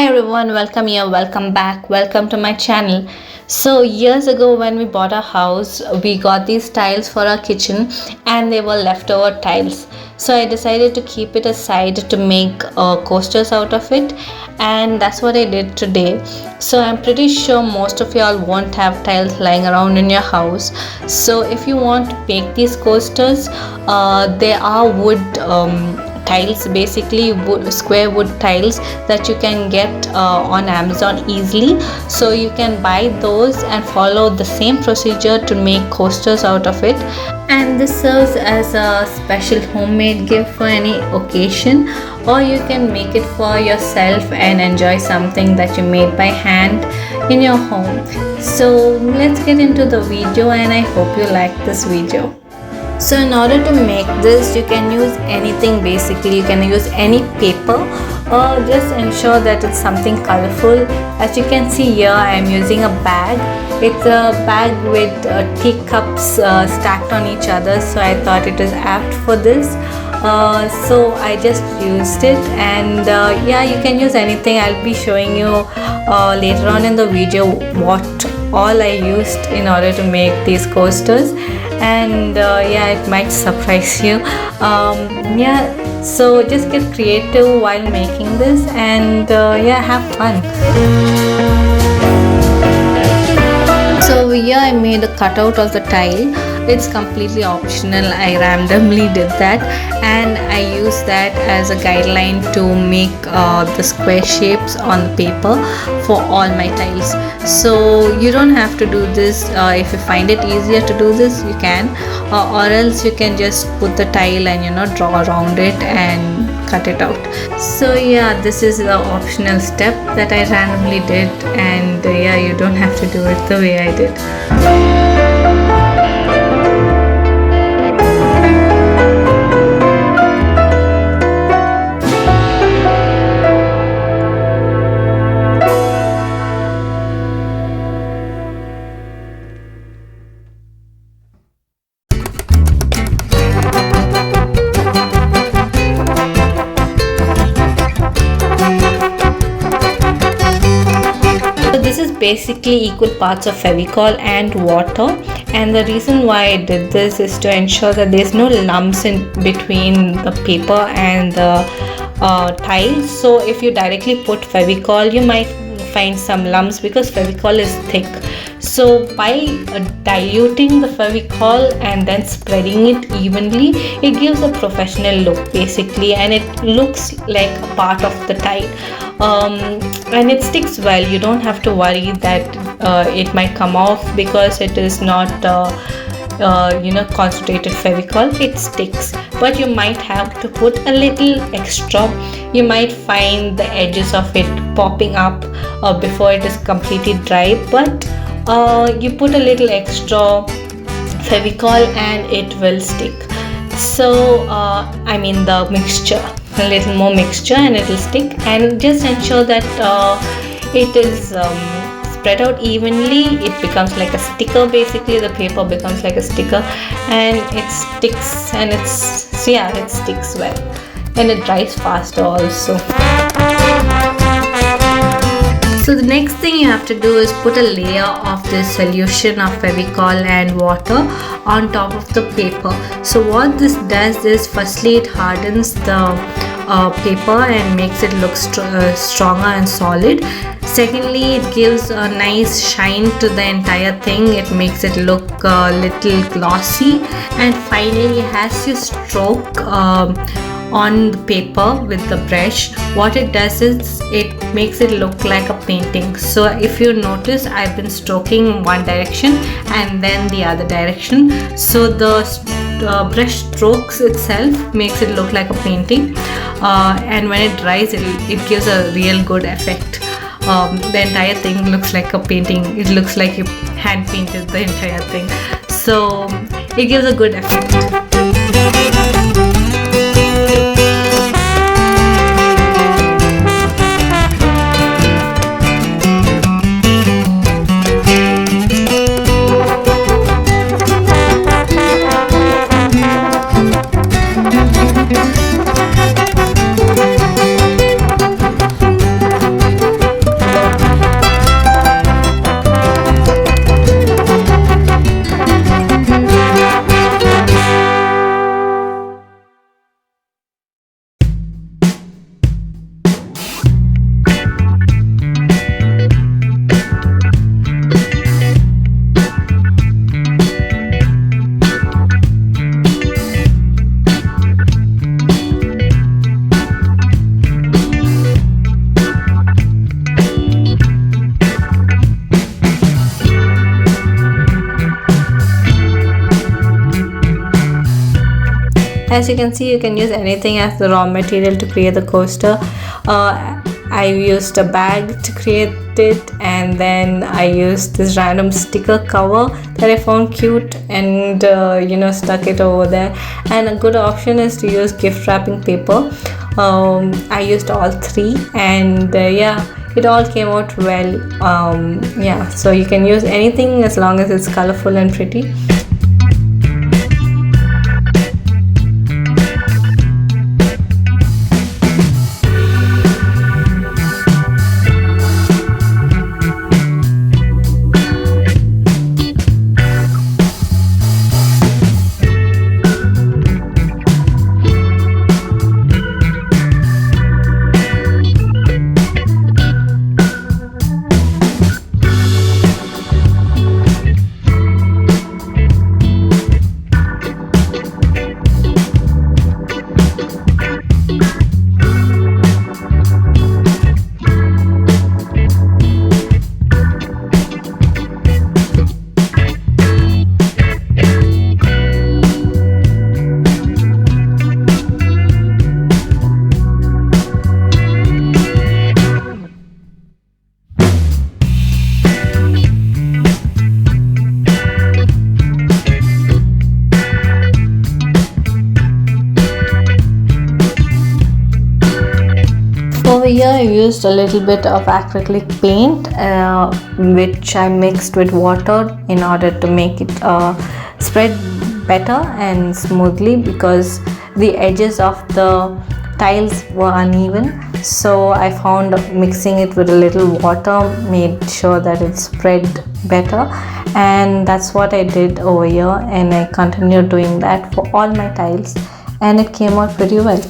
Hi everyone, welcome here, welcome back, welcome to my channel. So years ago when we bought our house, we got these tiles for our kitchen and they were leftover tiles. So I decided to keep it aside to make coasters out of it, and that's what I did today. So I'm pretty sure most of y'all won't have tiles lying around in your house. So if you want to make these coasters, they are wood tiles, basically square wood tiles that you can get on Amazon easily. So you can buy those and follow the same procedure to make coasters out of it, and this serves as a special homemade gift for any occasion, or you can make it for yourself and enjoy something that you made by hand in your home. So let's get into the video, and I hope you like this video. So in order to make this, you can use anything. Basically you can use any paper, or just ensure that it's something colorful. As you can see here, I am using a bag. It's a bag with teacups stacked on each other, so I thought it was apt for this. So I just used it, and yeah, you can use anything. I'll be showing you later on in the video what all I used in order to make these coasters, and yeah, it might surprise you. Yeah, so just get creative while making this, and yeah, have fun. So here I made a cutout of the tile. It's completely optional. I randomly did that, and I use that as a guideline to make the square shapes on the paper for all my tiles. So you don't have to do this. If you find it easier to do this, you can, or else you can just put the tile and draw around it and cut it out. So yeah, this is the optional step that I randomly did, and yeah, you don't have to do it the way I did. This is basically equal parts of Fevicol and water, and the reason why I did this is to ensure that there's no lumps in between the paper and the tiles. So if you directly put Fevicol, you might find some lumps because Fevicol is thick. So by diluting the Fevicol and then spreading it evenly, it gives a professional look basically, and it looks like a part of the tile. And it sticks well. You don't have to worry that it might come off because it is not concentrated Fevicol. It sticks, but you might have to put a little extra. You might find the edges of it popping up before it is completely dry, but you put a little extra Fevicol and it will stick. So I mean the mixture, a little more mixture, and it will stick. And just ensure that it is spread out evenly. It becomes like a sticker. Basically the paper becomes like a sticker, and it sticks, and it sticks well, and it dries faster also. So the next thing you have to do is put a layer of this solution of Fevicol and water on top of the paper. So what this does is, firstly it hardens the paper and makes it look stronger and solid. Secondly, it gives a nice shine to the entire thing. It makes it look a little glossy. And finally, as you stroke on the paper with the brush, what it does is it makes it look like a painting. So if you notice, I've been stroking one direction and then the other direction, so the brush strokes itself makes it look like a painting, and when it dries, it gives a real good effect. The entire thing looks like a painting. It looks like you hand painted the entire thing, so it gives a good effect. As you can see, you can use anything as the raw material to create the coaster. I used a bag to create it, and then I used this random sticker cover that I found cute and stuck it over there. And a good option is to use gift wrapping paper. I used all three, and it all came out well. So you can use anything as long as it's colorful and pretty. Over here I used a little bit of acrylic paint which I mixed with water in order to make it spread better and smoothly, because the edges of the tiles were uneven. So I found mixing it with a little water made sure that it spread better, and that's what I did over here, and I continued doing that for all my tiles, and it came out pretty well.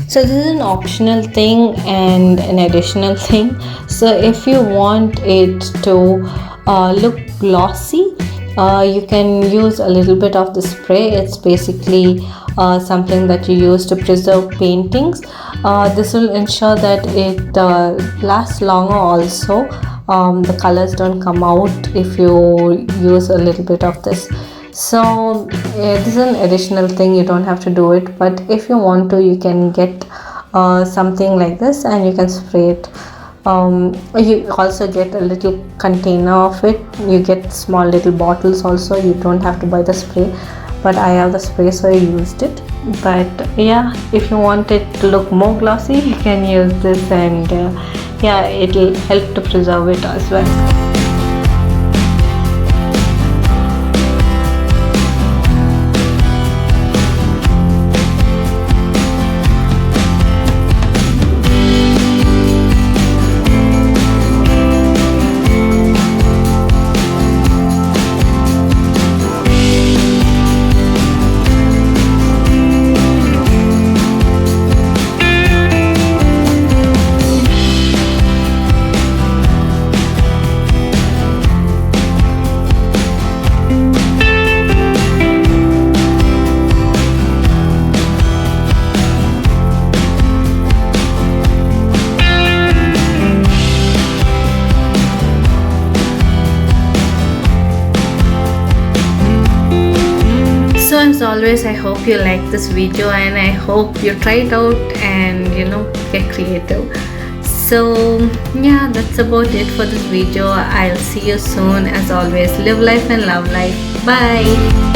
So this is an optional thing and an additional thing. So if you want it to look glossy, you can use a little bit of the spray. It's basically something that you use to preserve paintings. This will ensure that it lasts longer also. The colors don't come out if you use a little bit of this. So this is an additional thing, you don't have to do it, but if you want to, you can get something like this and you can spray it. You also get a little container of it. You get small little bottles also. You don't have to buy the spray, but I have the spray, so I used it. But yeah, if you want it to look more glossy, you can use this, and it will help to preserve it as well. So as always, I hope you like this video, and I hope you try it out and get creative. So yeah, that's about it for this video. I'll see you soon. As always, live life and love life. Bye.